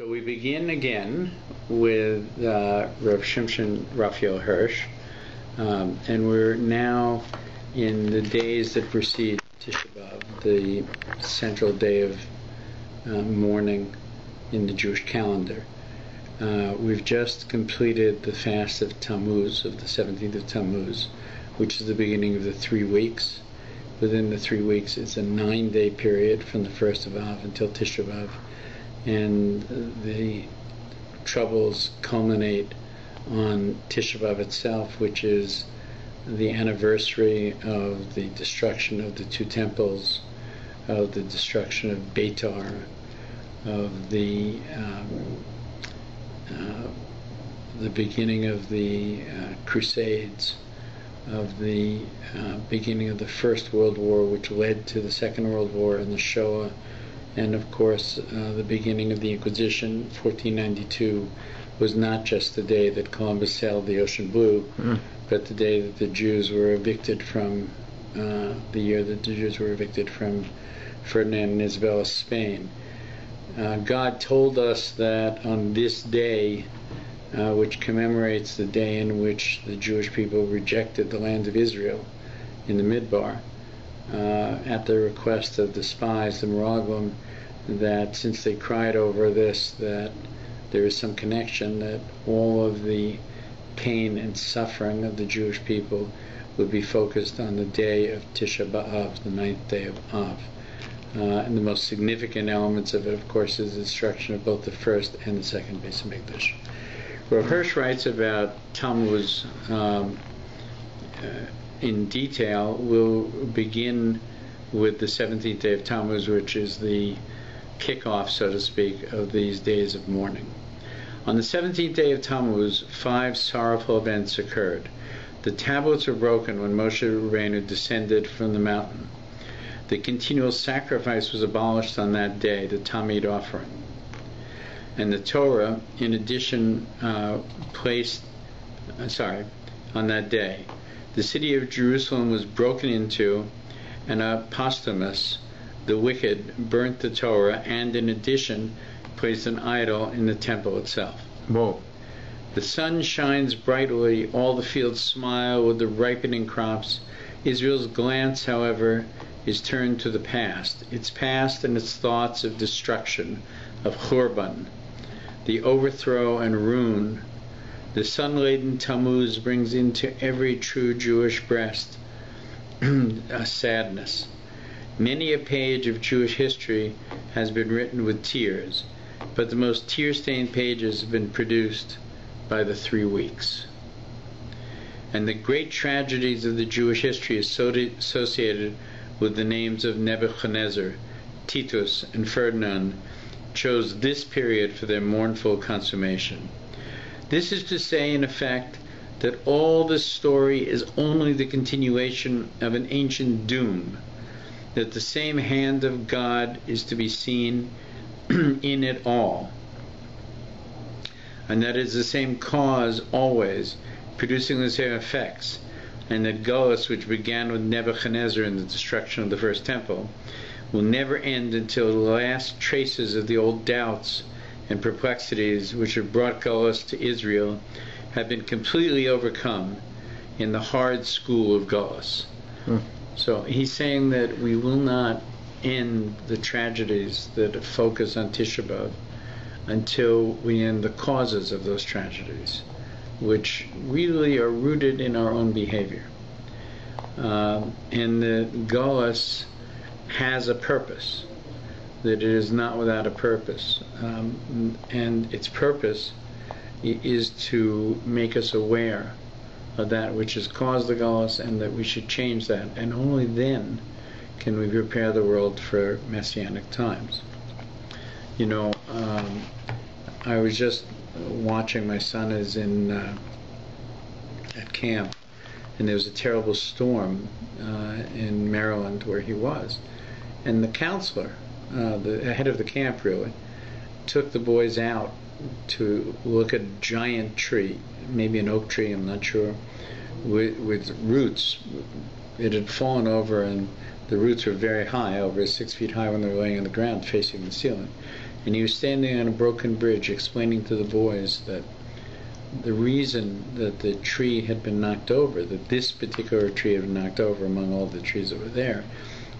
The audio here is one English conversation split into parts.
So we begin again with Rav Shimson Rapheal Hirsch, and we're now in the days that precede Tisha B'Av, the central day of mourning in the Jewish calendar. We've just completed the fast of Tammuz, of the 17th of Tammuz, which is the beginning of the 3 weeks. Within the 3 weeks, it's a 9-day period from the 1st of Av until Tisha B'Av. And the troubles culminate on Tisha B'Av itself, which is the anniversary of the destruction of the 2 temples, of the destruction of Beitar, of the beginning of the Crusades, of the beginning of the First World War, which led to the Second World War and the Shoah, and of course the beginning of the Inquisition. 1492 was not just the day that Columbus sailed the ocean blue, but the day that the Jews were evicted from, the year that the Jews were evicted from Ferdinand and Isabella's Spain. God told us that on this day, which commemorates the day in which the Jewish people rejected the land of Israel in the Midbar, at the request of the spies, the Meraglim, that since they cried over this, that there is some connection, that all of the pain and suffering of the Jewish people would be focused on the day of Tisha B'Av, the 9th day of Av. And the most significant elements of it, of course, is the destruction of both the first and the second Beis Hamikdash. Rav Hirsch writes about Tammuz in detail. We'll begin with the 17th day of Tammuz, which is the kickoff, so to speak, of these days of mourning. On the 17th day of Tammuz, 5 sorrowful events occurred. The tablets were broken when Moshe Rabbeinu descended from the mountain. The continual sacrifice was abolished on that day, the Tamid offering. And the Torah, in addition, on that day, the city of Jerusalem was broken into, and Postumus, the wicked, burnt the Torah, and in addition placed an idol in the temple itself. Whoa. The sun shines brightly, all the fields smile with the ripening crops. Israel's glance, however, is turned to the past, its past and its thoughts of destruction, of Churban, the overthrow and ruin. The sun-laden Tammuz brings into every true Jewish breast a sadness. Many a page of Jewish history has been written with tears, but the most tear-stained pages have been produced by the 3 weeks. And the great tragedies of the Jewish history associated with the names of Nebuchadnezzar, Titus, and Ferdinand chose this period for their mournful consummation. This is to say, in effect, that all this story is only the continuation of an ancient doom, that the same hand of God is to be seen in it all, and that it is the same cause always, producing the same effects, and that Golus, which began with Nebuchadnezzar and the destruction of the first temple, will never end until the last traces of the old doubts and perplexities which have brought Golus to Israel have been completely overcome in the hard school of Golus. So he's saying that we will not end the tragedies that focus on Tisha B'Av until we end the causes of those tragedies, which really are rooted in our own behavior. And the Golus has a purpose, that it is not without a purpose. And its purpose is to make us aware of that which has caused the Golus, and that we should change that. And only then can we prepare the world for Messianic times. You know, I was just watching, my son is in at camp, and there was a terrible storm in Maryland where he was. And the counselor, the head of the camp really, took the boys out to look at a giant tree, maybe an oak tree, I'm not sure, with roots. It had fallen over, and the roots were very high, over 6 feet high when they were laying on the ground facing the ceiling. And he was standing on a broken bridge explaining to the boys that the reason that the tree had been knocked over, that this particular tree had been knocked over among all the trees that were there,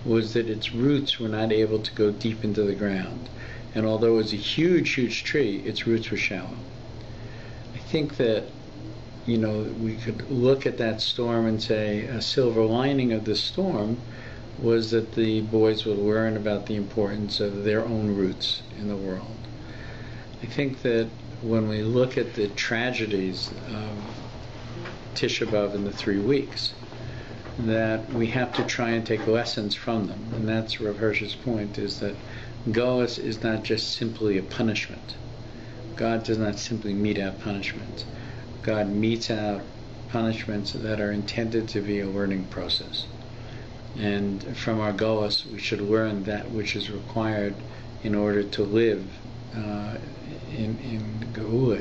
was that its roots were not able to go deep into the ground. And although it was a huge, huge tree, its roots were shallow. I think that, you know, we could look at that storm and say a silver lining of the storm was that the boys would learn about the importance of their own roots in the world. I think that when we look at the tragedies of Tisha B'Av in the 3 weeks, that we have to try and take lessons from them. And that's Rav Hirsch's point, is that Golus is not just simply a punishment. God does not simply mete out punishments. God metes out punishments that are intended to be a learning process. And from our Golus, we should learn that which is required in order to live in Geula,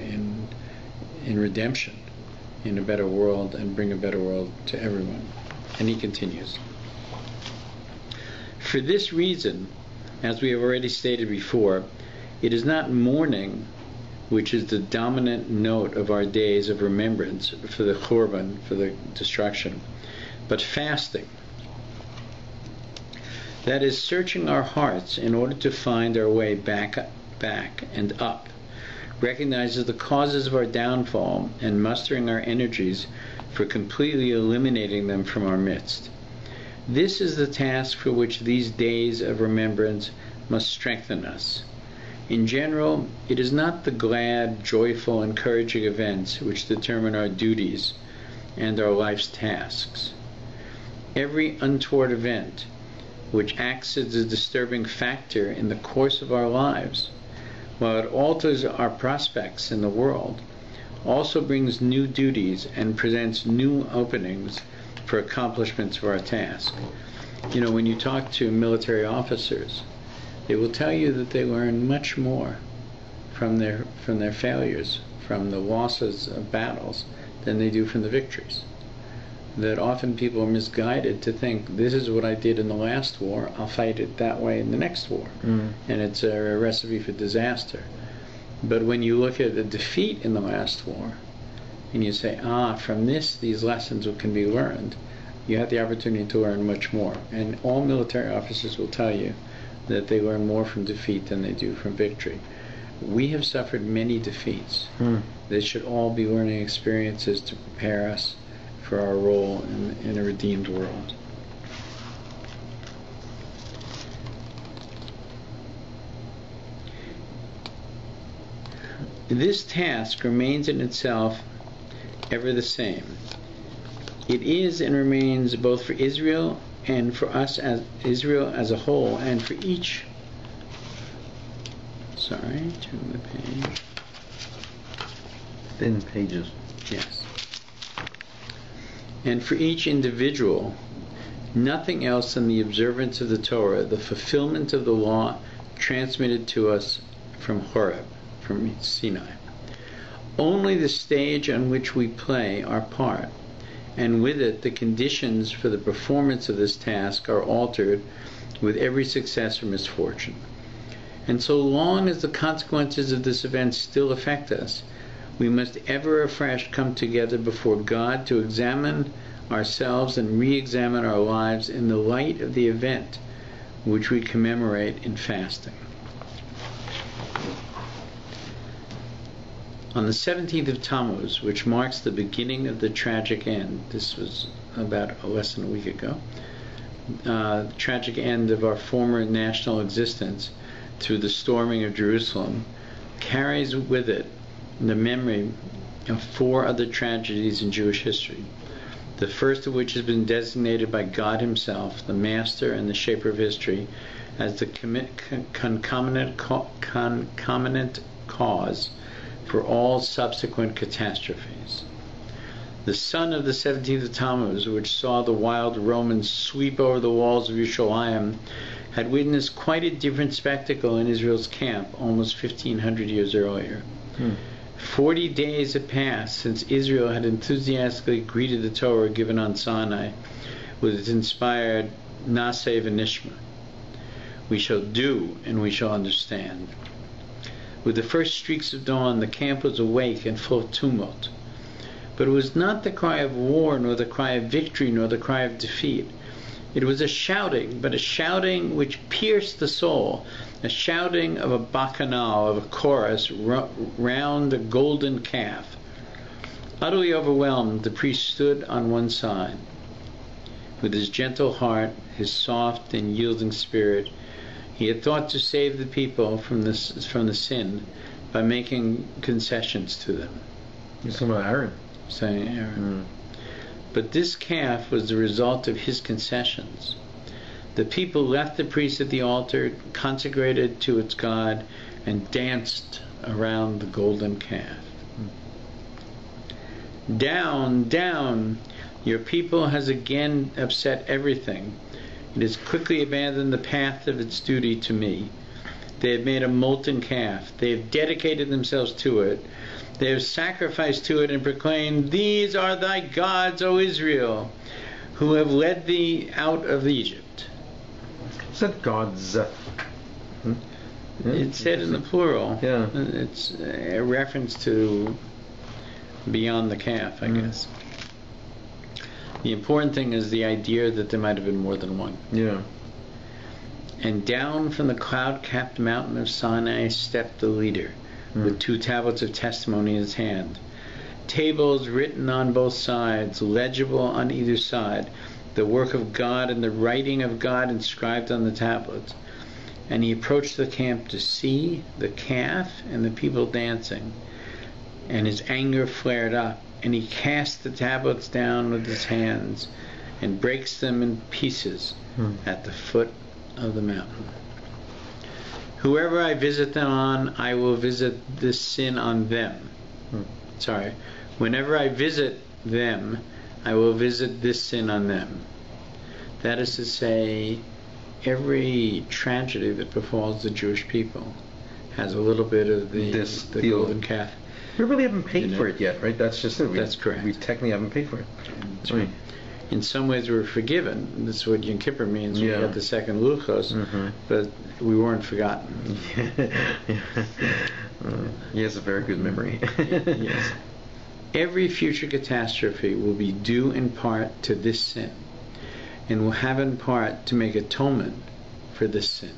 in redemption, in a better world, and bring a better world to everyone. And he continues. For this reason, as we have already stated before, it is not mourning which is the dominant note of our days of remembrance for the Churban, for the destruction, but fasting. That is, searching our hearts in order to find our way back and up, recognizes the causes of our downfall, and mustering our energies for completely eliminating them from our midst. This is the task for which these days of remembrance must strengthen us. In general, it is not the glad, joyful, encouraging events which determine our duties and our life's tasks. Every untoward event which acts as a disturbing factor in the course of our lives, while it alters our prospects in the world, also brings new duties and presents new openings for accomplishments of our task. You know, when you talk to military officers, they will tell you that they learn much more from their failures, from the losses of battles, than they do from the victories. That often people are misguided to think, this is what I did in the last war, I'll fight it that way in the next war. And it's a recipe for disaster. But when you look at the defeat in the last war, and you say, from this, these lessons can be learned, you have the opportunity to learn much more. And all military officers will tell you that they learn more from defeat than they do from victory. We have suffered many defeats. They should all be learning experiences to prepare us for our role in a redeemed world. This task remains in itself ever the same. It is and remains both for Israel and for us as Israel as a whole, and for each. Sorry, turn the page. Thin pages. Yes. And for each individual, nothing else than the observance of the Torah, the fulfillment of the law transmitted to us from Horeb, from Sinai. Only the stage on which we play our part, and with it the conditions for the performance of this task, are altered with every success or misfortune. And so long as the consequences of this event still affect us, we must ever afresh come together before God to examine ourselves and re-examine our lives in the light of the event which we commemorate in fasting. On the 17th of Tammuz, which marks the beginning of the tragic end, this was about less than a week ago, the tragic end of our former national existence through the storming of Jerusalem, carries with it the memory of 4 other tragedies in Jewish history, the first of which has been designated by God himself, the master and the shaper of history, as the concomitant cause for all subsequent catastrophes. The sun of the 17th of Tammuz, which saw the wild Romans sweep over the walls of Yerushalayim, had witnessed quite a different spectacle in Israel's camp almost 1,500 years earlier. 40 days had passed since Israel had enthusiastically greeted the Torah given on Sinai with its inspired Naseh v'Nishma. We shall do and we shall understand. With the first streaks of dawn, the camp was awake and full of tumult. But it was not the cry of war, nor the cry of victory, nor the cry of defeat. It was a shouting, but a shouting which pierced the soul, a shouting of a bacchanal, of a chorus round the golden calf. Utterly overwhelmed, the priest stood on one side. With his gentle heart, his soft and yielding spirit, he had thought to save the people from the sin by making concessions to them. You're talking about Aaron. Saying Aaron. But this calf was the result of his concessions. The people left the priest at the altar, consecrated to its God, and danced around the golden calf. Down, down! Your people has again upset everything. It has quickly abandoned the path of its duty to me. They have made a molten calf. They have dedicated themselves to it. They have sacrificed to it and proclaimed, "These are thy gods, O Israel, who have led thee out of Egypt." Is that gods? Yeah, it's said in the plural. Yeah. It's a reference to beyond the calf, I guess. The important thing is the idea that there might have been more than one. Yeah. And down from the cloud-capped mountain of Sinai stepped the leader, with 2 tablets of testimony in his hand. Tables written on both sides, legible on either side, the work of God and the writing of God inscribed on the tablets. And he approached the camp to see the calf and the people dancing. And his anger flared up, and he cast the tablets down with his hands and breaks them in pieces at the foot of the mountain. Whoever I visit them on, I will visit this sin on them. Whenever I visit them, I will visit this sin on them. That is to say, every tragedy that befalls the Jewish people has a little bit of the golden calf. We really haven't paid for it yet, right? That's just it. That's correct. We technically haven't paid for it. That's right. In some ways we're forgiven. That's what Yom Kippur means. We got the second Luchos, but we weren't forgotten. He has a very good memory. Yes. Every future catastrophe will be due in part to this sin, and will have in part to make atonement for this sin.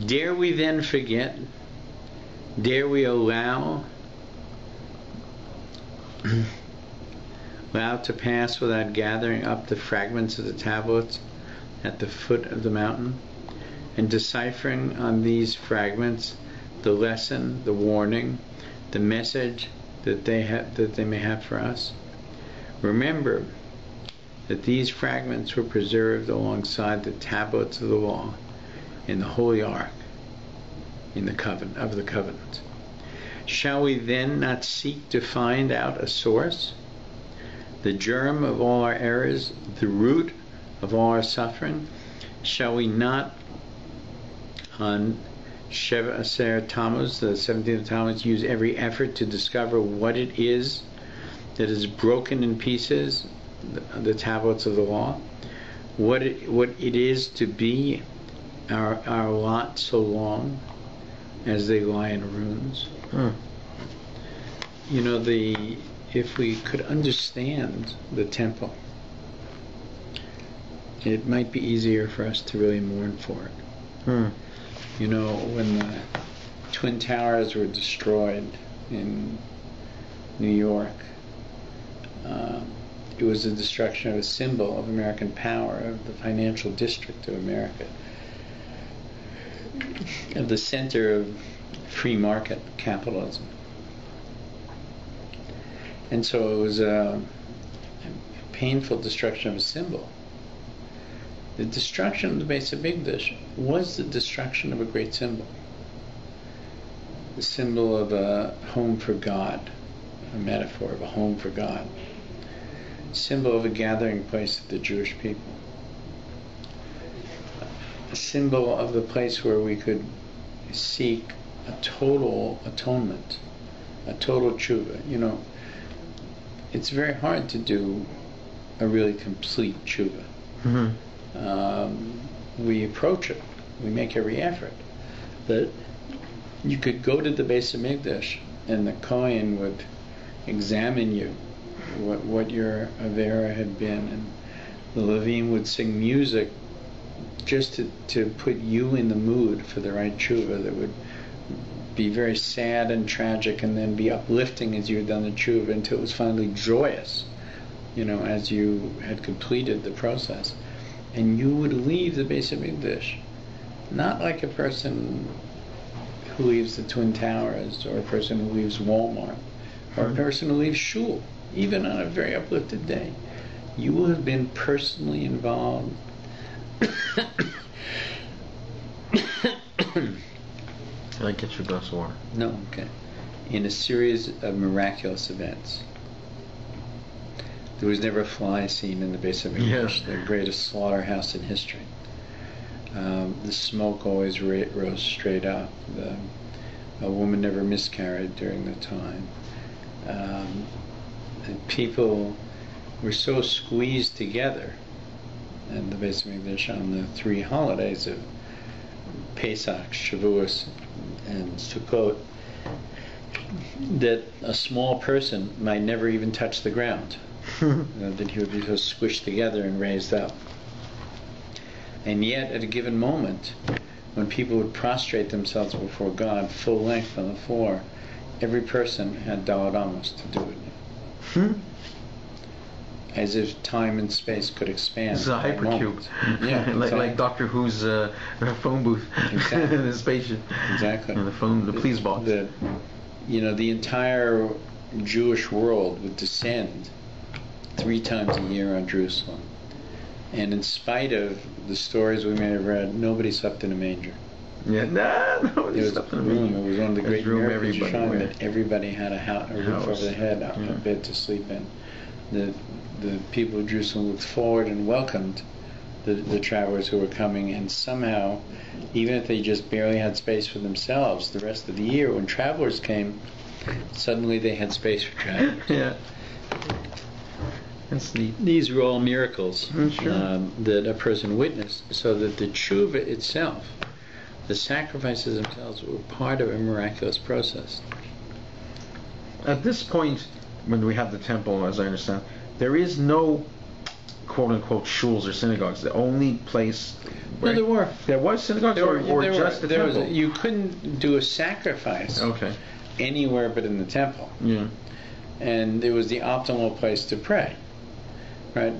Dare we then forget? Dare we allow to pass without gathering up the fragments of the tablets at the foot of the mountain, and deciphering on these fragments the lesson, the warning, the message that they may have for us? Remember that these fragments were preserved alongside the tablets of the law in the Holy Ark, in the covenant. Shall we then not seek to find out a source, the germ of all our errors, the root of all our suffering? Shall we not, on Sheva Aser Tammuz, the 17th of Tammuz, use every effort to discover what it is that is broken in pieces, the tablets of the law, what it is to be our lot so long as they lie in ruins? You know, if we could understand the temple, it might be easier for us to really mourn for it. You know, when the Twin Towers were destroyed in New York, it was the destruction of a symbol of American power, of the financial district of America, of the center of free market capitalism. And so it was a painful destruction of a symbol. The destruction of the Beis HaMikdash was the destruction of a great symbol. The symbol of a home for God, a metaphor of a home for God. A symbol of a gathering place of the Jewish people. A symbol of the place where we could seek a total atonement, a total tshuva. You know, it's very hard to do a really complete tshuva. We approach it, we make every effort, but You could go to the Beis Hamikdash, and the Kohen would examine you, what your avera had been, and the Levim would sing music just to put you in the mood for the right tshuva that would be very sad and tragic, and then be uplifting as you had done the tshuva until it was finally joyous, as you had completed the process. And you would leave the Beis Hamikdash not like a person who leaves the Twin Towers, or a person who leaves Walmart, or a person who leaves shul, even on a very uplifted day. You will have been personally involved Can I get your glass of water? No, okay. In a series of miraculous events. There was never a fly scene in the Beis Hamikdash, the greatest slaughterhouse in history. The smoke always rose straight up. A woman never miscarried during the time. And people were so squeezed together in the Beis Hamikdash on the 3 holidays of Pesach, Shavuos, and Sukkot, that a small person might never even touch the ground. That he would be so squished together and raised up. And yet, at a given moment, when people would prostrate themselves before God full length on the floor, every person had Daled Amos to do it. As if time and space could expand. It's a hypercube. Yeah, exactly. like Doctor Who's phone booth. Exactly. In the spaceship. Exactly. And the please box. The entire Jewish world would descend 3 times a year on Jerusalem. And in spite of the stories we may have read, nobody slept in a manger. Yeah, nobody slept in a manger. It was one of the great miracles of Shine that everybody had a roof over their head, a bed to sleep in. The people of Jerusalem looked forward and welcomed the travelers who were coming, and somehow, even if they just barely had space for themselves, the rest of the year, when travelers came, suddenly they had space for travelers. Yeah. That's neat. These were all miracles Sure. that a person witnessed, so that the tshuva itself, the sacrifices themselves, were part of a miraculous process. At this point, when we have the temple, as I understand, there is no quote-unquote shuls or synagogues. The only place where there was synagogues or just the temple? You couldn't do a sacrifice anywhere but in the temple. Yeah. And it was the optimal place to pray. Right?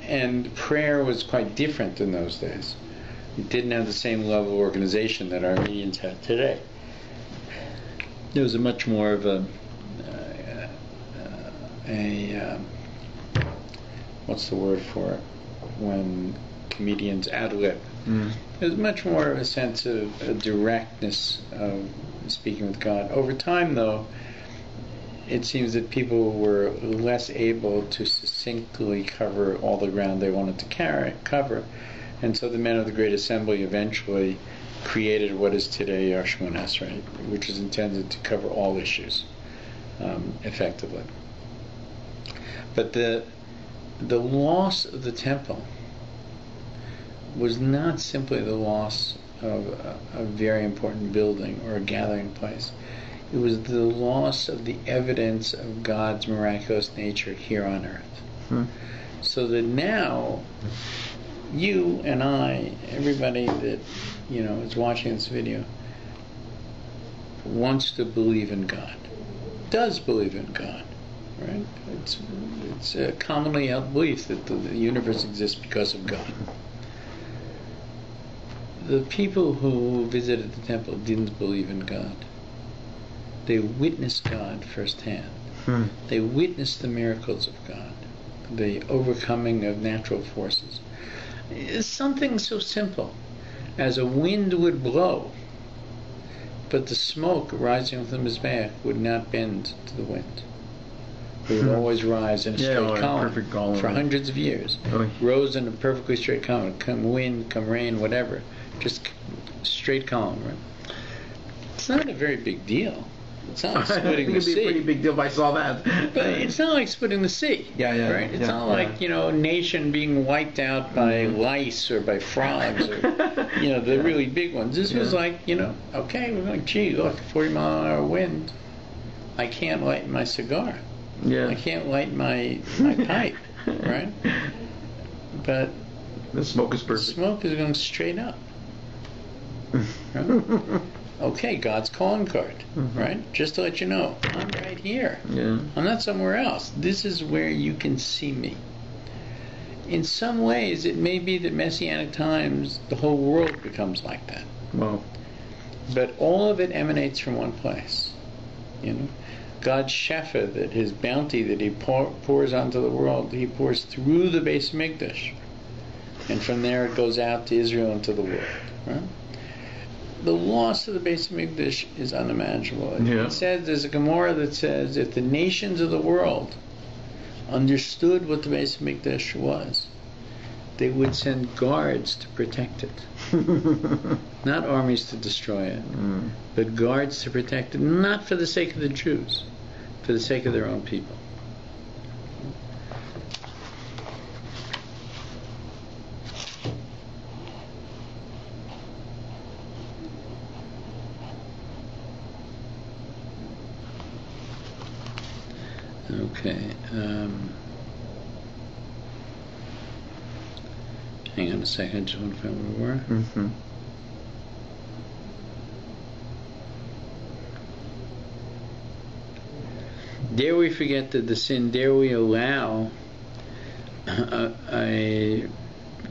And prayer was quite different in those days. It didn't have the same level of organization that Armenians have today. There was a much more of a what's the word for it when comedians ad-lib? There's much more of a sense of a directness of speaking with God. Over time, though, it seems that people were less able to succinctly cover all the ground they wanted to cover, and so the men of the Great Assembly eventually created what is today Yar Shemona Esrei, which is intended to cover all issues effectively. But the loss of the temple was not simply the loss of a very important building or a gathering place. It was the loss of the evidence of God's miraculous nature here on earth. So that now, you and I, everybody that is watching this video, wants to believe in God, does believe in God, right? It's a commonly held belief that the universe exists because of God. The people who visited the temple didn't believe in God. They witnessed God firsthand. They witnessed the miracles of God, the overcoming of natural forces. It's something so simple as a wind would blow, but the smoke rising from the Mizbeach would not bend to the wind. It would always rise in a straight column for hundreds of years. Rose in a perfectly straight column. Come wind, come rain, whatever. Just straight column, right? It's not a very big deal. It's not like splitting the sea. It'd be a pretty big deal if I saw that. But it's not like splitting the sea. Yeah. Right? It's not like, a nation being wiped out by lice or by frogs or, the really big ones. This was like, okay, we're like, gee, look, 40-mile-an-hour wind. I can't light my cigar. Yeah. I can't light my pipe, right? But the smoke is perfect. The smoke is going straight up. Right? Okay, God's calling card, right? Just to let you know, I'm right here. Yeah. I'm not somewhere else. This is where you can see me. In some ways, it may be that Messianic times, the whole world becomes like that. Wow. But all of it emanates from one place. God's shefa, that His bounty that He pours onto the world, He pours through the Beis Mikdash, and from there it goes out to Israel and to the world. Right? The loss of the Beis Mikdash is unimaginable. Yeah. It says, there's a Gemara that says, if the nations of the world understood what the Beis Mikdash was, they would send guards to protect it. Not armies to destroy it, but guards to protect it, not for the sake of the Jews, for the sake of their own people. Okay. Hang on a second. I just want to find where we were. Dare we forget that the sin? Dare we allow a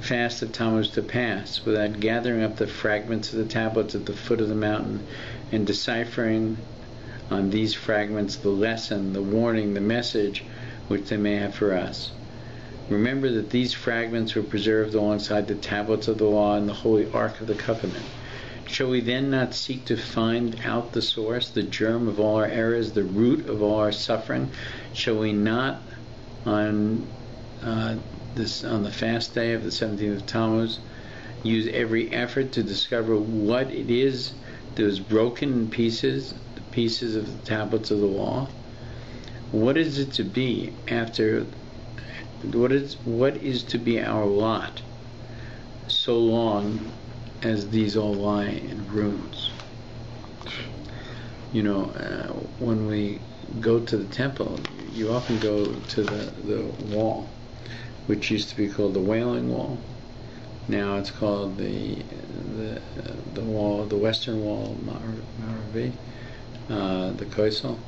fast of Tammuz to pass without gathering up the fragments of the tablets at the foot of the mountain and deciphering on these fragments the lesson, the warning, the message which they may have for us? Remember that these fragments were preserved alongside the tablets of the law and the holy ark of the covenant. Shall we then not seek to find out the source, the germ of all our errors, the root of all our suffering? Shall we not on the fast day of the 17th of Tammuz use every effort to discover what it is that was broken in pieces, the pieces of the tablets of the law? What is it to be after? What is to be our lot so long as these all lie in ruins? When we go to the temple, you often go to the wall, which used to be called the Wailing Wall. Now it's called the wall, the Western Wall, Maravi, the Koisel.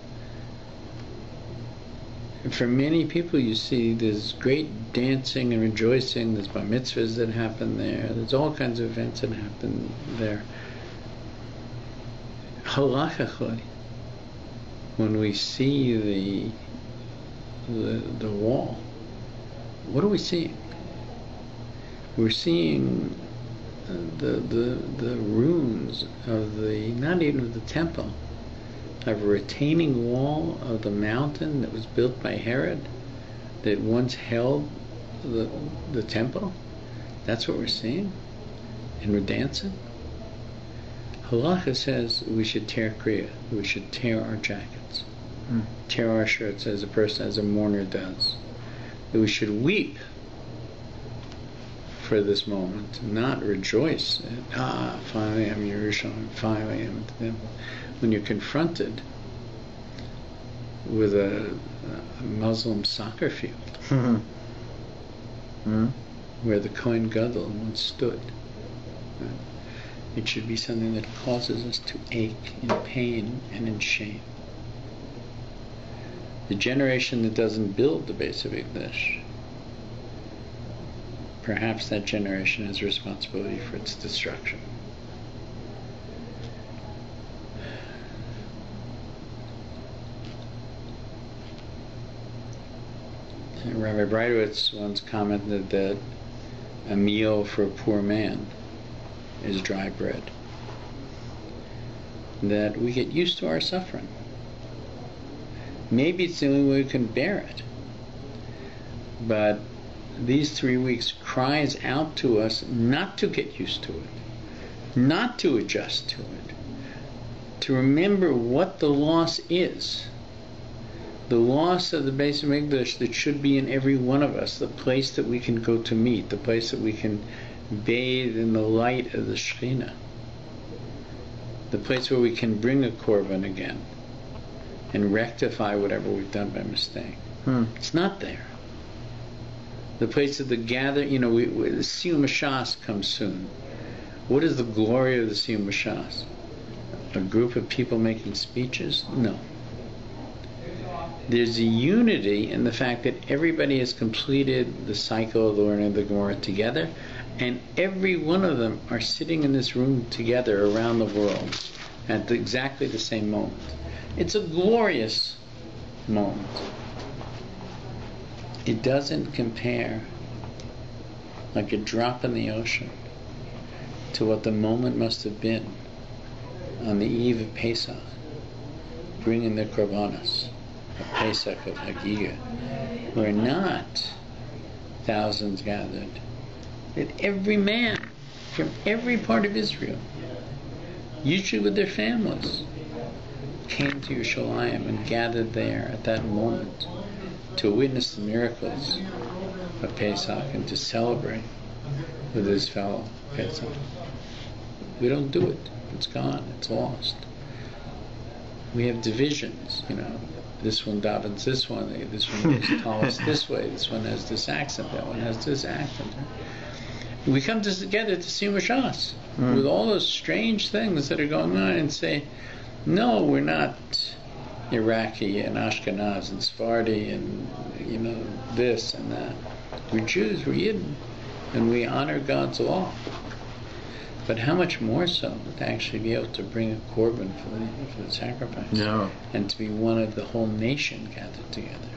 For many people, you see, there's great dancing and rejoicing. There's bar mitzvahs that happen there. There's all kinds of events that happen there. Halachically, when we see the wall, what are we seeing? We're seeing the ruins of not even of the temple, of a retaining wall of the mountain that was built by Herod, that once held the temple. That's what we're seeing, and we're dancing. Halacha says we should tear kriya, we should tear our jackets, tear our shirts as a mourner does. That we should weep for this moment, not rejoice at, finally I'm Yerushalayim, finally I'm at the temple. When you're confronted with a Muslim soccer field where the Kohen Gadol once stood, right? It should be something that causes us to ache in pain and in shame. The generation that doesn't build the Beis Hamikdash, perhaps that generation has responsibility for its destruction. Rabbi Breitowitz once commented that a meal for a poor man is dry bread. That we get used to our suffering. Maybe it's the only way we can bear it. But these 3 weeks cries out to us not to get used to it, not to adjust to it, to remember what the loss is. The loss of the Beis Hamikdash that should be in every one of us, the place that we can go to meet, the place that we can bathe in the light of the Shekhinah, the place where we can bring a korban again and rectify whatever we've done by mistake. It's not there. The place of the gather, the Siyum Hashas comes soon. What is the glory of the Siyum Hashas? A group of people making speeches? No. There's a unity in the fact that everybody has completed the cycle of the learning of the Gemara together, and every one of them are sitting in this room together around the world at exactly the same moment. It's a glorious moment. It doesn't compare, like a drop in the ocean, to what the moment must have been on the eve of Pesach, bringing the korbanos of Pesach, of Hagigah, where not thousands gathered, that every man from every part of Israel, usually with their families, came to Yerushalayim and gathered there at that moment to witness the miracles of Pesach and to celebrate with his fellow Pesach. We don't do it. It's gone. It's lost. We have divisions, This one davens this one. This one is tallest this way. This one has this accent. That one has this accent. We come together to see Mashas with all those strange things that are going on and say, no, we're not Iraqi and Ashkenaz and Sephardi and this and that. We're Jews, we're Yidden, and we honor God's law. But how much more so to actually be able to bring a korban for the sacrifice, and to be one of the whole nation gathered together.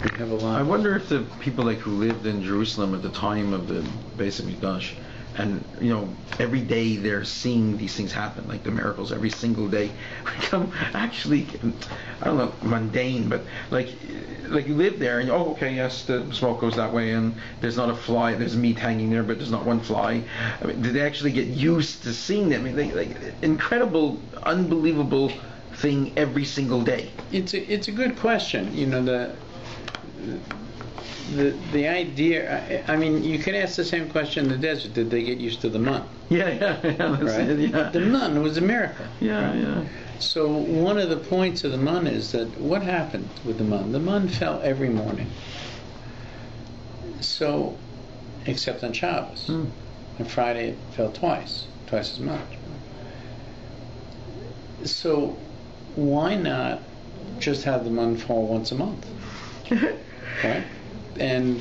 We have a lot. I wonder if the people who lived in Jerusalem at the time of the Beis Hamikdash, and every day they're seeing these things happen, like the miracles every single day, become actually, I don't know, mundane, but you live there and okay, yes, the smoke goes that way and there's not a fly, there's meat hanging there but there's not one fly. I mean, did they actually get used to seeing them? I mean, incredible, unbelievable thing every single day. It's a good question. The idea, I mean, you could ask the same question in the desert. Did they get used to the mun? Yeah, that's right? it, yeah. The mun was a miracle. Yeah, right? yeah. So one of the points of the mun is that what happened with the mun? The mun fell every morning. So, except on Shabbos. On Friday it fell twice as much. So why not just have the mun fall once a month? Right? And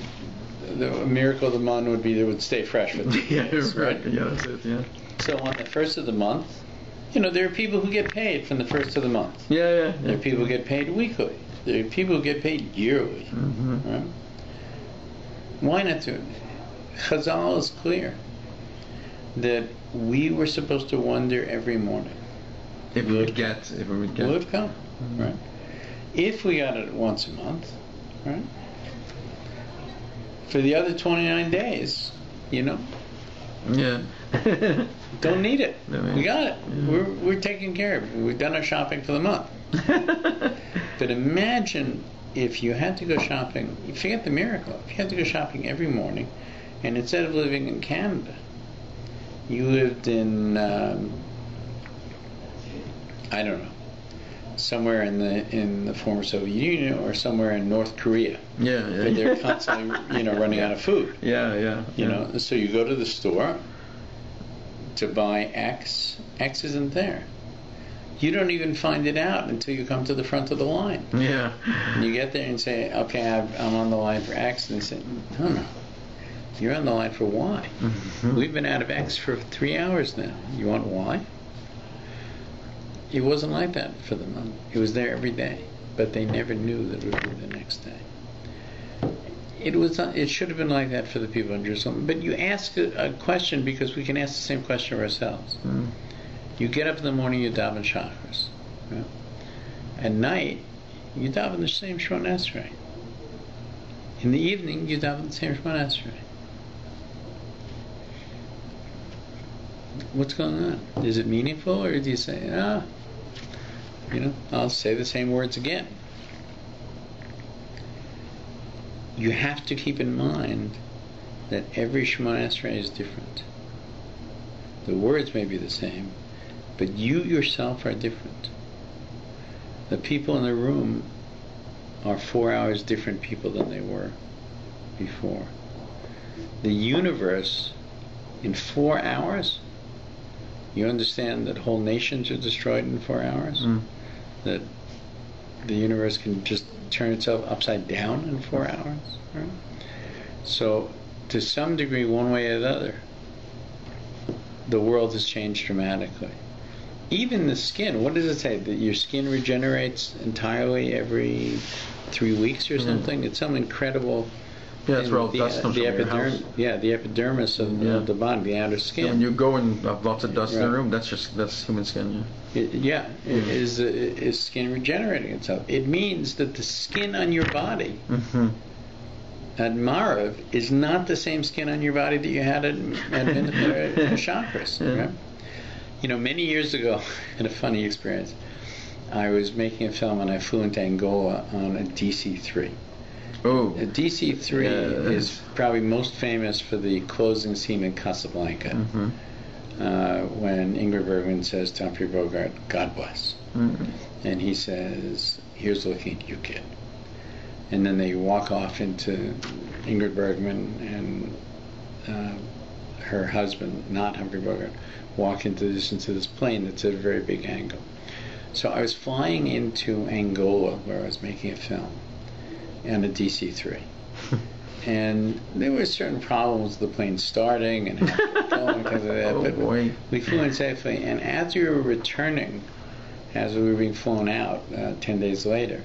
the miracle of the mun would be that it would stay fresh for 3 days, right? Yeah, that's it, yeah. So on the first of the month, there are people who get paid from the first of the month. Yeah. There are people who get paid weekly. There are people who get paid yearly. Right? Why not do it? Chazal is clear that we were supposed to wonder every morning. If we would get. Will it come? Right? If we got it once a month, right? For the other 29 days, Yeah. don't need it. We got it. Yeah. We're taken care of. We've done our shopping for the month. But imagine if you had to go shopping, forget the miracle, if you had to go shopping every morning, and instead of living in Canada, you lived in, I don't know, somewhere in the former Soviet Union or somewhere in North Korea. Yeah. Where they're constantly, running out of food. Yeah. So you go to the store to buy X isn't there. You don't even find it out until you come to the front of the line. Yeah. And you get there and say, okay, I'm on the line for X. And they say, no. You're on the line for Y. We've been out of X for 3 hours now. You want Y? It wasn't like that for the month. It was there every day. But they never knew that it would be the next day. It should have been like that for the people in Jerusalem. But you ask a question because we can ask the same question of ourselves. You get up in the morning, you daven Shacharis. Right? At night, you daven the same Shemona Esrei. In the evening, you daven the same Shemona Esrei. what's going on? Is it meaningful, or do you say, I'll say the same words again? You have to keep in mind that every Shemona Esrei is different. The words may be the same, but you yourself are different. The people in the room are 4 hours different people than they were before. The universe, in 4 hours, you understand that whole nations are destroyed in 4 hours? That the universe can just turn itself upside down in 4 hours? Right? So, to some degree, one way or the other, the world has changed dramatically. Even the skin, what does it say? That your skin regenerates entirely every 3 weeks or something? It's some incredible... Yeah, that's where all dust comes from your house. Yeah, the epidermis of the body, the outer skin. So when you go and have lots of dust in the room, that's human skin. Is skin regenerating itself? It means that the skin on your body at Marav is not the same skin on your body that you had at Chakras. Right? Many years ago, I had a funny experience. I was making a film and I flew into Angola on a DC-3. Oh. A DC-3 is probably most famous for the closing scene in Casablanca, when Ingrid Bergman says to Humphrey Bogart, "God bless." And he says, "Here's looking at you, kid." And then they walk off into Ingrid Bergman and her husband, not Humphrey Bogart, walk into this plane that's at a very big angle. So I was flying into Angola, where I was making a film, and a DC-3. And there were certain problems with the plane starting and going because of that. But we flew in safely. And as we were returning, as we were being flown out 10 days later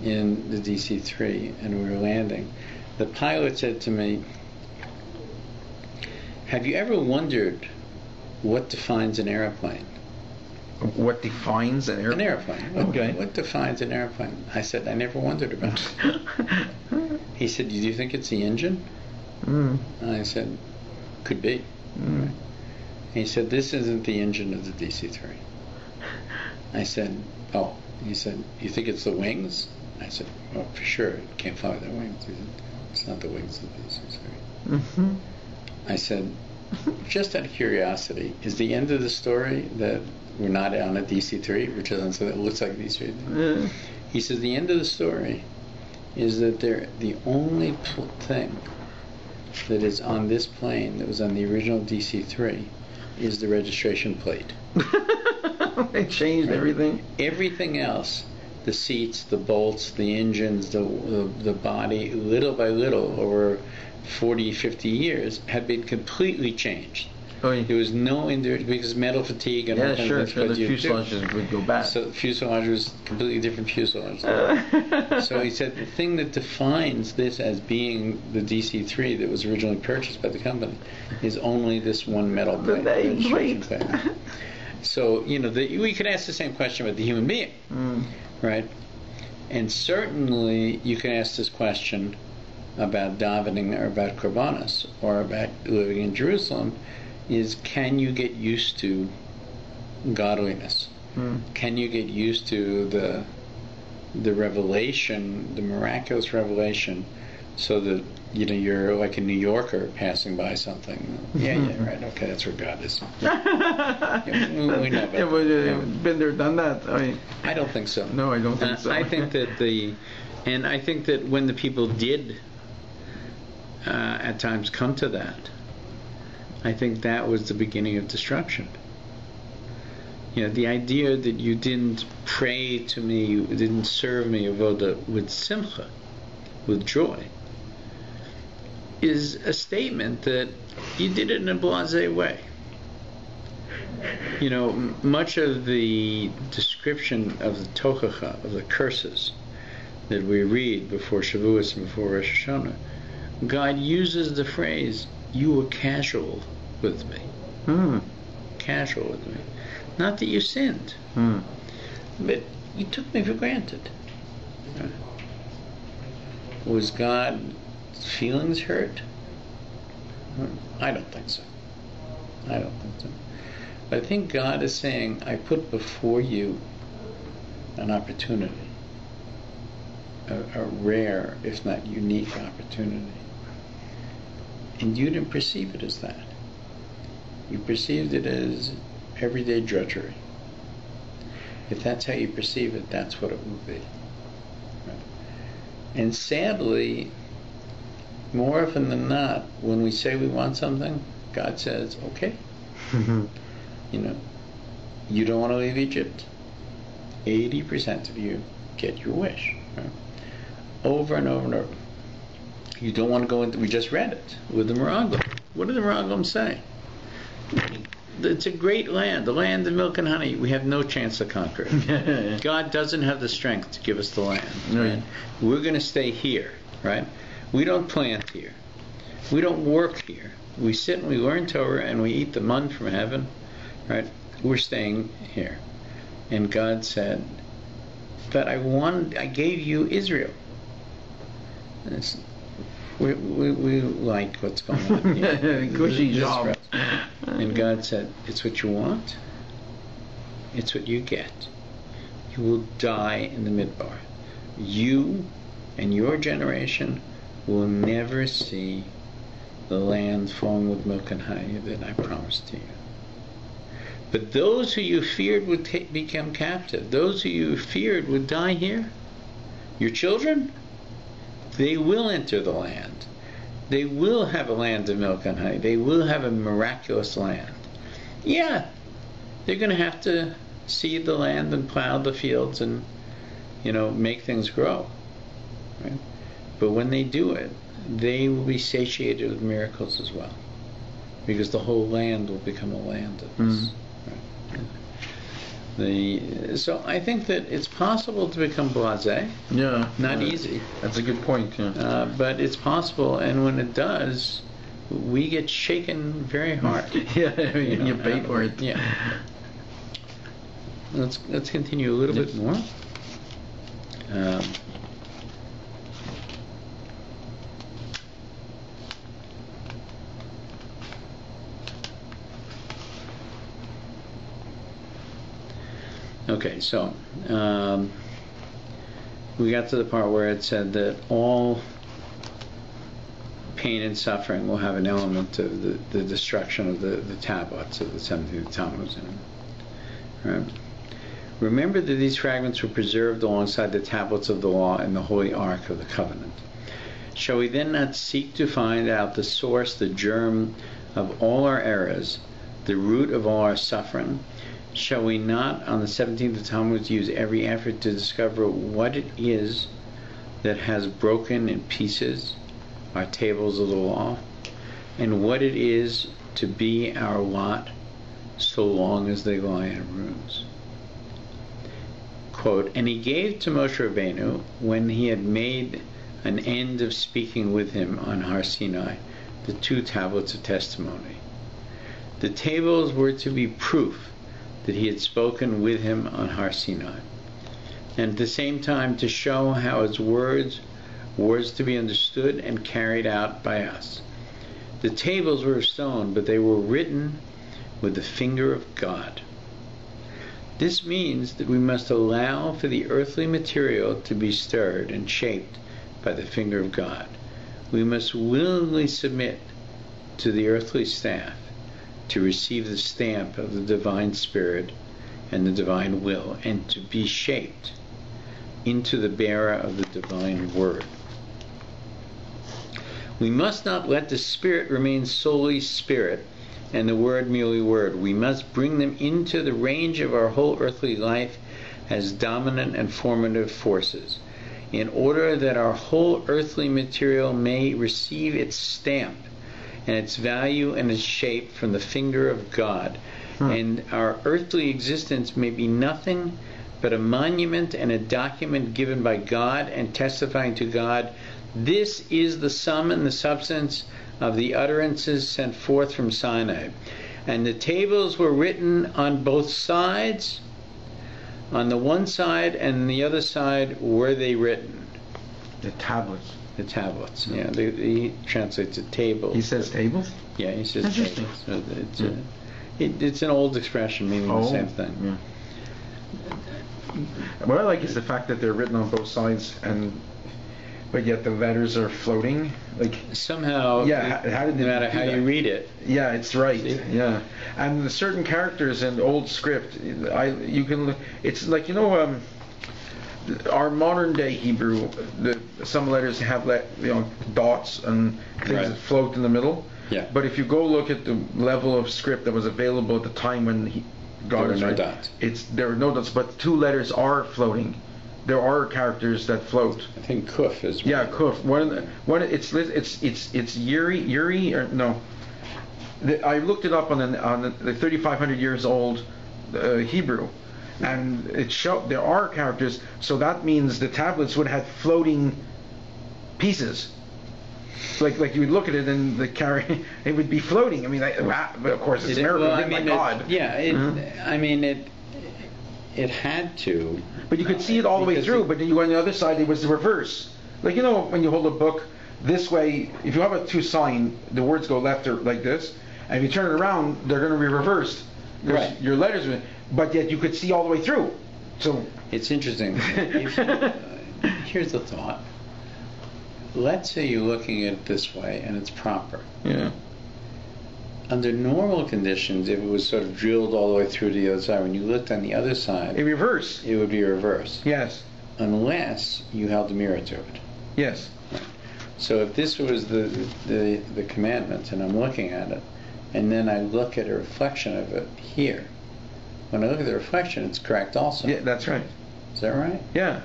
in the DC-3, and we were landing, the pilot said to me, "Have you ever wondered what defines an airplane?" What defines an airplane? An airplane. What defines an airplane? I said, "I never wondered about it." He said, "Do you think it's the engine?" I said, "Could be." Right. He said, "This isn't the engine of the DC-3. I said, "Oh." He said, "You think it's the wings?" I said, "Well, for sure. It can't fly without wings." He said, "It's not the wings of the DC-3. I said, "Just out of curiosity, is the end of the story that we're not on a DC-3, which is so that it looks like a DC-3? He says, "The end of the story is that the only thing that is on this plane that was on the original DC-3 is the registration plate." They changed everything? Everything else, the seats, the bolts, the engines, the body, little by little, over 40, 50 years, had been completely changed. There was no because metal fatigue and all kinds of things. The fuselage would go bad. So the fuselage was completely different fuselage. So he said the thing that defines this as being the DC-3 that was originally purchased by the company is only this one metal plate. So we could ask the same question about the human being, right? And certainly you can ask this question about davening or about korbanos or about living in Jerusalem. Is can you get used to godliness? Can you get used to the revelation, the miraculous revelation, so that you're like a New Yorker passing by something? Right. Okay, that's where God is. We know about that. Been there, done that. I don't think so. No, I don't think so. I think that when the people did at times come to that, I think that was the beginning of destruction. The idea that you didn't pray to me, you didn't serve me avoda with simcha, with joy, is a statement that you did it in a blasé way. Much of the description of the tochacha, of the curses that we read before Shavuos and before Rosh Hashanah, God uses the phrase, "You were casual with me." Casual with me. Not that you sinned, but you took me for granted. Was God's feelings hurt? I don't think so. I don't think so. I think God is saying, I put before you an opportunity, a rare, if not unique opportunity. And you didn't perceive it as that. You perceived it as everyday drudgery. If that's how you perceive it, that's what it will be. Right? And sadly, more often than not, when we say we want something, God says, okay. You know, you don't want to leave Egypt. 80% of you get your wish. Right? Over and over and over. You don't want to go into, we just read it with the Meraglim. What did the Meraglim say? It's a great land, the land of milk and honey. We have no chance to conquer it. God doesn't have the strength to give us the land. Right? We're going to stay here, right? We don't plant here. We don't work here. We sit and we learn Torah and we eat the mun from heaven, right? We're staying here. And God said, but I gave you Israel. We like what's going on here. And God said, it's what you want. It's what you get. You will die in the midbar. You and your generation will never see the land flowing with milk and honey that I promised to you. But those who you feared would become captive. Those who you feared would die here. Your children, they will enter the land. They will have a land of milk and honey. They will have a miraculous land. Yeah, they're going to have to seed the land and plow the fields and, make things grow. Right? But when they do it, they will be satiated with miracles as well, because the whole land will become a land of this. Right? So I think that it's possible to become blasé. Yeah. Not easy. That's a good point. Yeah. But it's possible, and when it does, we get shaken very hard. Yeah, you pay for it. Yeah. Let's continue a little bit more. Okay, so we got to the part where it said that all pain and suffering will have an element of the destruction of the tablets of the 17th Talmud. Right? Remember that these fragments were preserved alongside the tablets of the law in the Holy Ark of the Covenant. Shall we then not seek to find out the source, the germ of all our errors, the root of all our suffering? Shall we not, on the 17th Talmud, use every effort to discover what it is that has broken in pieces our tables of the law, and what it is to be our lot so long as they lie in ruins? Quote, and he gave to Moshe Rabbeinu, when he had made an end of speaking with him on Har Sinai, the 2 tablets of testimony. The tables were to be proof that he had spoken with him on Har Sinai, and at the same time to show how his words were to be understood and carried out by us. The tables were of stone, but they were written with the finger of God. This means that we must allow for the earthly material to be stirred and shaped by the finger of God. We must willingly submit to the earthly staff to receive the stamp of the divine spirit and the divine will, and to be shaped into the bearer of the divine word. We must not let the spirit remain solely spirit and the word merely word. We must bring them into the range of our whole earthly life as dominant and formative forces, in order that our whole earthly material may receive its stamp and its value and its shape from the finger of God, and our earthly existence may be nothing but a monument and a document given by God and testifying to God. This is the sum and the substance of the utterances sent forth from Sinai. And the tables were written on both sides. On the one side and the other side were they written. The tablets. The tablets. Yeah, he translates it tables. He says tables? Yeah, he says interesting. Tables. So it's an old expression meaning the same thing. Yeah. What I like is the fact that they're written on both sides, but yet the letters are floating. Like somehow, how did no matter how you read it. Yeah, it's right. See? Yeah, and certain characters in old script, you can. It's like our modern day Hebrew. Some letters have dots and things that float in the middle. Yeah. But if you go look at the level of script that was available at the time when God was no dots. There are no dots, but two letters are floating. There are characters that float. I think Kuf is one. Yeah, Kuf. It's Yuri or no. I looked it up on the 3,500 years old Hebrew, and it showed there are characters. So that means the tablets would have floating pieces. Like you would look at it and it would be floating. I mean, but of course it's a miracle. Well, my God. I mean it had to. But you could see it all the way through. But then you go on the other side, it was the reverse. Like when you hold a book this way, if you have a two sign, the words go left or like this, and if you turn it around, they're going to be reversed. Right. Your letters, but yet you could see all the way through. So it's interesting. Here's the thought. Let's say you're looking at it this way and it's proper. Yeah. Under normal conditions, if it was sort of drilled all the way through to the other side, when you looked on the other side, it would be reverse. Yes. Unless you held a mirror to it. Yes. So if this was the commandment and I'm looking at it, and then I look at a reflection of it here, when I look at the reflection, it's correct also. Yeah, that's right. Is that right? Yeah.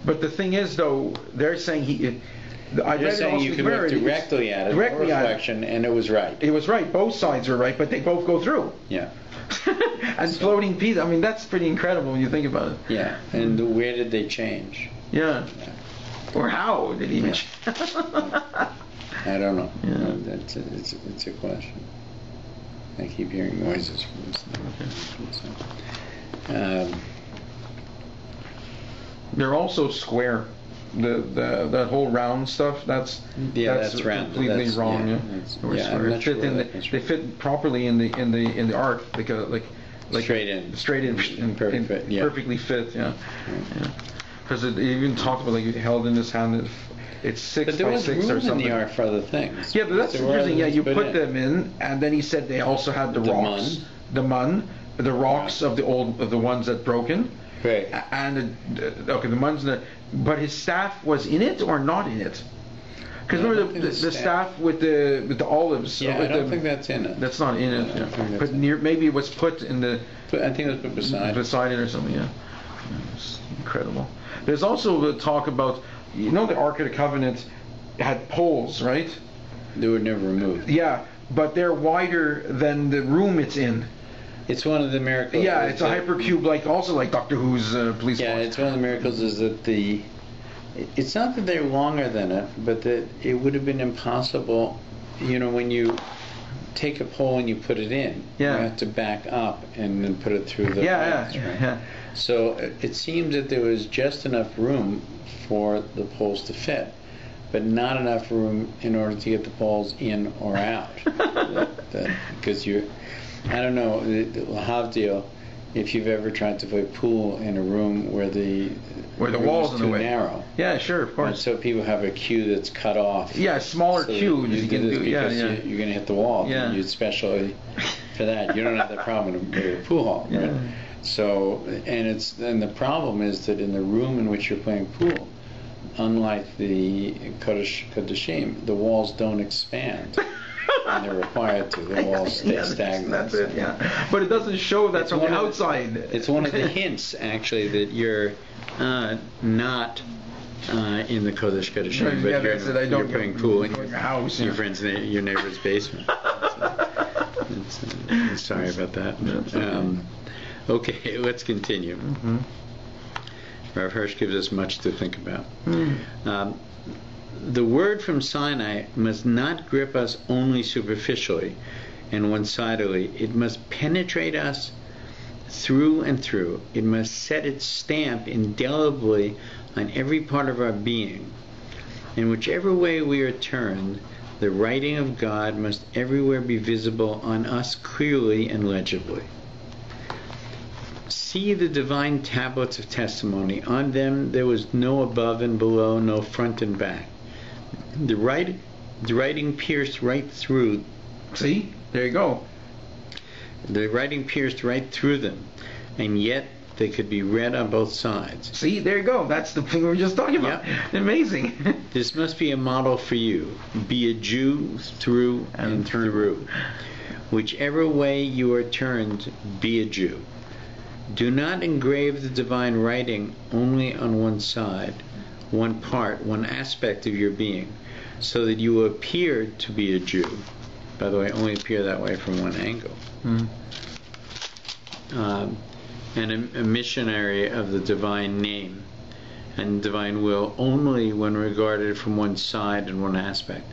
But the thing is, though, they're saying You're saying you can look directly at it, reflection, and it was right. It was right. Both sides were right, but they both go through. Yeah. And floating pieces. I mean, that's pretty incredible when you think about it. Yeah. And where did they change? Yeah. Or how did he change? I don't know. Yeah. It's a question. I keep hearing noises from this thing. They're also square. That whole round stuff, that's completely wrong. They fit properly in the arc, like straight in, perfect fit, perfectly fit. Yeah. Because it even talked about you held in his hand. It's 6 by 6 or something. But there was room in the arc for other things. Yeah, but that's interesting. Yeah, you put them in, and then he said they also had the rocks, the rocks of the ones that broken. Right. And the ones that, but his staff was in it or not in it? Because remember the staff with the olives. Yeah, I don't think that's in it. That's not in it. Yeah. But maybe it was put in the. I think it was put beside it or something. Yeah. It's incredible. There's also the talk about the Ark of the Covenant had poles, right? They were never removed. Yeah, but they're wider than the room it's in. It's one of the miracles. Yeah, it's a hypercube, like Doctor Who's police. Yeah, it's one of the miracles is that it's not that they're longer than it, but that it would have been impossible. When you take a pole and you put it in, you have to back up and then put it through the legs, right? Yeah. So it seems that there was just enough room for the poles to fit, but not enough room in order to get the poles in or out. Because I don't know, Lahavdil, if you've ever tried to play pool in a room where the walls is too narrow. Yeah, sure, of course. And so people have a cue that's cut off. Yeah, a smaller cue. You can do because you're going to hit the wall. Yeah. You especially for that. You don't have that problem in a pool hall. Yeah. Right? So and the problem is that in the room in which you're playing pool, unlike the Kodashim, the walls don't expand. And they're required to. The walls stay stagnant. That's it, yeah. But it doesn't show that from the outside. It's one of the hints, actually, that you're not in the Kodesh Kodashim, but you're playing pool in your house, your friend's, your neighbor's basement. Sorry about that. Okay, let's continue. Mm-hmm. Rav Hirsch gives us much to think about. The word from Sinai must not grip us only superficially and one-sidedly. It must penetrate us through and through. It must set its stamp indelibly on every part of our being. In whichever way we are turned, the writing of God must everywhere be visible on us clearly and legibly. See the divine tablets of testimony. On them there was no above and below, no front and back. The writing pierced right through. See? There you go. The writing pierced right through them, and yet they could be read on both sides. See? There you go. That's the thing we were just talking about. Yep. Amazing. This must be a model for you. Be a Jew through and through. Whichever way you are turned, be a Jew. Do not engrave the divine writing only on one side, one part, one aspect of your being, so that you appear to be a Jew. By the way, only appear that way from one angle. And a missionary of the divine name and divine will only when regarded from one side and one aspect.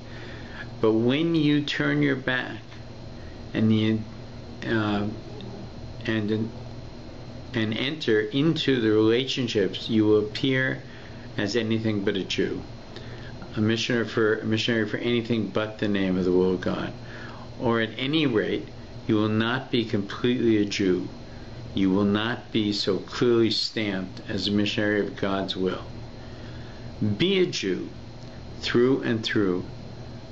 But when you turn your back and enter into the relationships, you will appear as anything but a Jew, a missionary for anything but the name of the will of God. Or at any rate, you will not be completely a Jew. You will not be so clearly stamped as a missionary of God's will. Be a Jew through and through,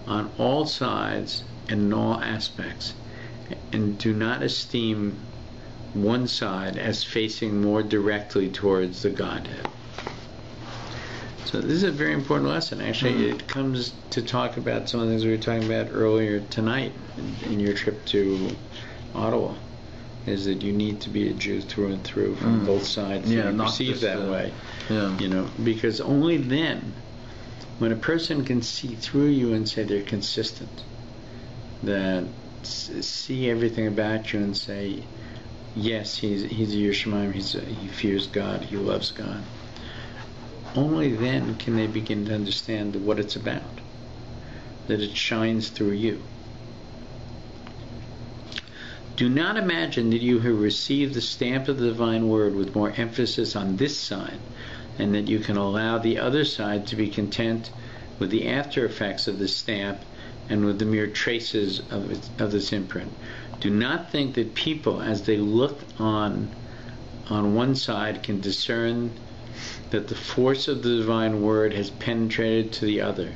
on all sides and in all aspects, and do not esteem one side as facing more directly towards the Godhead. So this is a very important lesson. Actually, it comes to talk about some of the things we were talking about earlier tonight in your trip to Ottawa, is that you need to be a Jew through and through from both sides. Yeah, not perceived that way. Yeah. You know, because only then, when a person can see through you and say they're consistent, that see everything about you and say, yes, he's a Yerushalayim, he fears God, he loves God. Only then can they begin to understand what it's about, that it shines through you. Do not imagine that you have received the stamp of the divine word with more emphasis on this side, and that you can allow the other side to be content with the after effects of the stamp and with the mere traces of this imprint. Do not think that people, as they look on one side, can discern that the force of the divine word has penetrated to the other.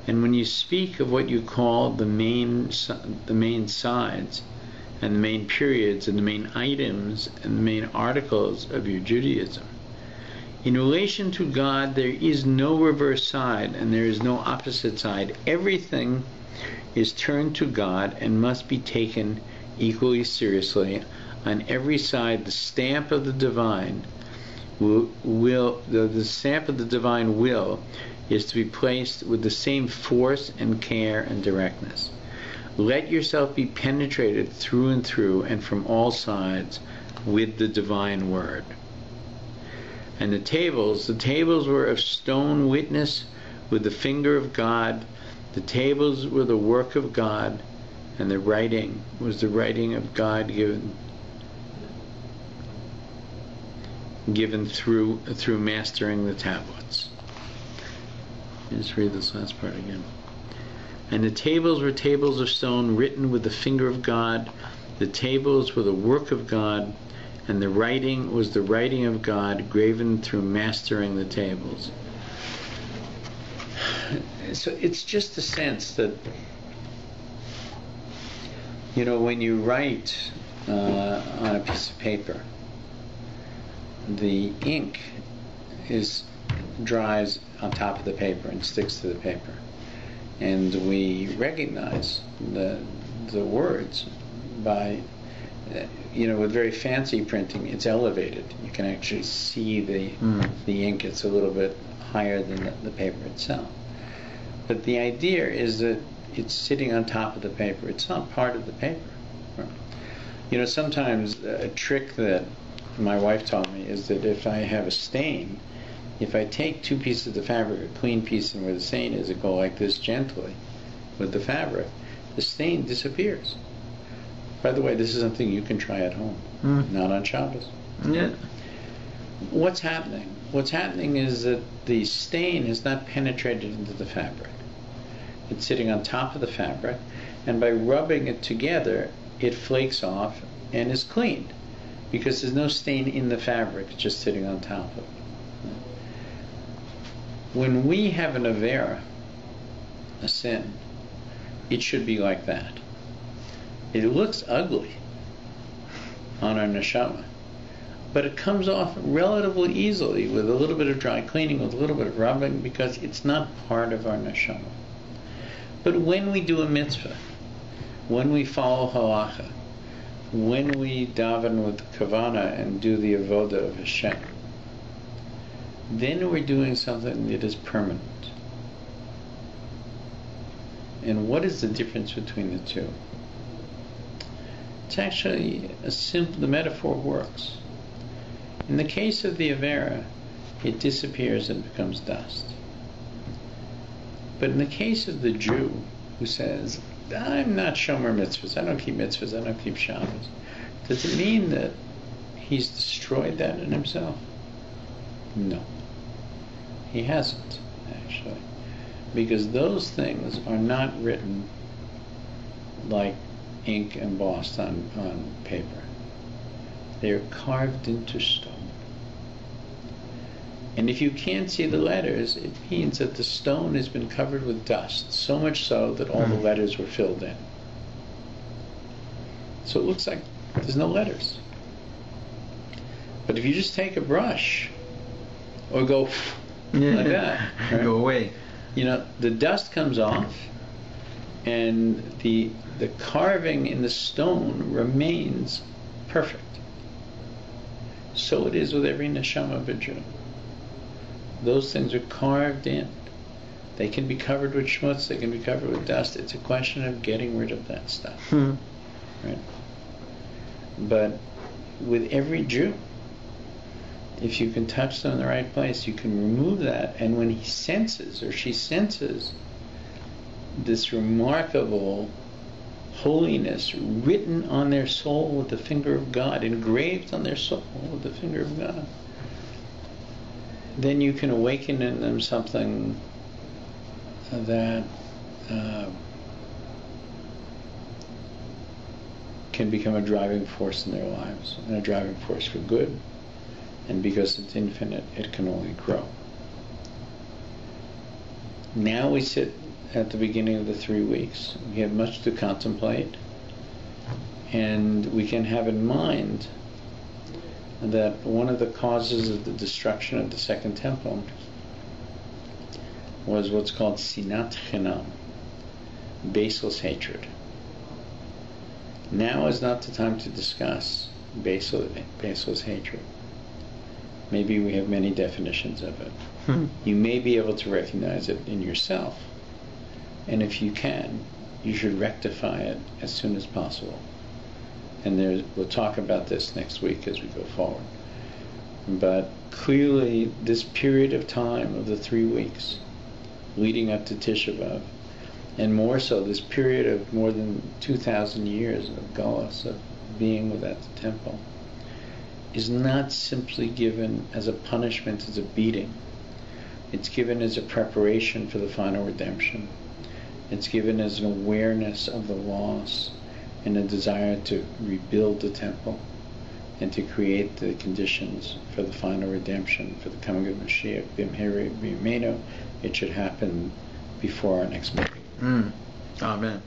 And when you speak of what you call the main sides, and the main periods, and the main items, and the main articles of your Judaism, in relation to God, there is no reverse side, and there is no opposite side. Everything is turned to God and must be taken equally seriously. On every side, the stamp of the divine the stamp of the divine will is to be placed with the same force and care and directness. Let yourself be penetrated through and through and from all sides with the divine word. And the tables were of stone witness with the finger of God. The tables were the work of God, and the writing was the writing of God given through mastering the tablets. Let's read this last part again. And the tables were tables of stone written with the finger of God. The tables were the work of God, and the writing was the writing of God graven through mastering the tables. So it's just a sense that, you know, when you write on a piece of paper, the ink dries on top of the paper and sticks to the paper, and we recognize the words by, you know, with very fancy printing, it's elevated. You can actually see the ink. It's a little bit higher than the paper itself. But the idea is that it's sitting on top of the paper. It's not part of the paper. You know, sometimes a trick that my wife taught me is that if I have a stain, if I take two pieces of fabric, a clean piece and where the stain is, and go like this gently with the fabric, the stain disappears. By the way, this is something you can try at home, not on Shabbos. Yeah. What's happening? what's happening is that the stain has not penetrated into the fabric. It's sitting on top of the fabric, and by rubbing it together, it flakes off and is cleaned, because there's no stain in the fabric, it's just sitting on top of it. When we have an avera, a sin, it should be like that. It looks ugly on our neshama, but it comes off relatively easily with a little bit of dry cleaning, with a little bit of rubbing, because it's not part of our neshama. But when we do a mitzvah, when we follow halacha, when we daven with kavana and do the avoda of Hashem, then we're doing something that is permanent. And what is the difference between the two? It's actually a simple, the metaphor works. In the case of the avera, it disappears and becomes dust. But in the case of the Jew who says, I'm not shomer mitzvahs, I don't keep mitzvahs, I don't keep Shabbos, does it mean that he's destroyed that in himself? No. He hasn't, actually. Because those things are not written like ink embossed on paper. They are carved into stone. And if you can't see the letters, it means that the stone has been covered with dust, so much so that all the letters were filled in. So it looks like there's no letters. But if you just take a brush, or go like that, right? Go away. You know, the dust comes off, and the carving in the stone remains perfect. So it is with every neshama of a Jew. Those things are carved in. They can be covered with schmutz, they can be covered with dust. It's a question of getting rid of that stuff. Right? But with every Jew, if you can touch them in the right place, you can remove that. And when he senses, or she senses, this remarkable holiness written on their soul with the finger of God, engraved on their soul with the finger of God, then you can awaken in them something that can become a driving force in their lives, and a driving force for good. And because it's infinite, it can only grow. Now we sit at the beginning of the 3 weeks. We have much to contemplate, and we can have in mind that one of the causes of the destruction of the Second Temple was what's called sinat chinam, baseless hatred. Now is not the time to discuss baseless hatred. Maybe we have many definitions of it. You may be able to recognize it in yourself, and if you can, you should rectify it as soon as possible. And we'll talk about this next week as we go forward. But clearly, this period of time of the 3 weeks leading up to Tisha B'Av, and more so this period of more than 2,000 years of galus, of being without the temple, is not simply given as a punishment, as a beating. It's given as a preparation for the final redemption. It's given as an awareness of the loss and a desire to rebuild the temple and to create the conditions for the final redemption, for the coming of Mashiach. B'mhera b'yameinu. It should happen before our next meeting. Amen.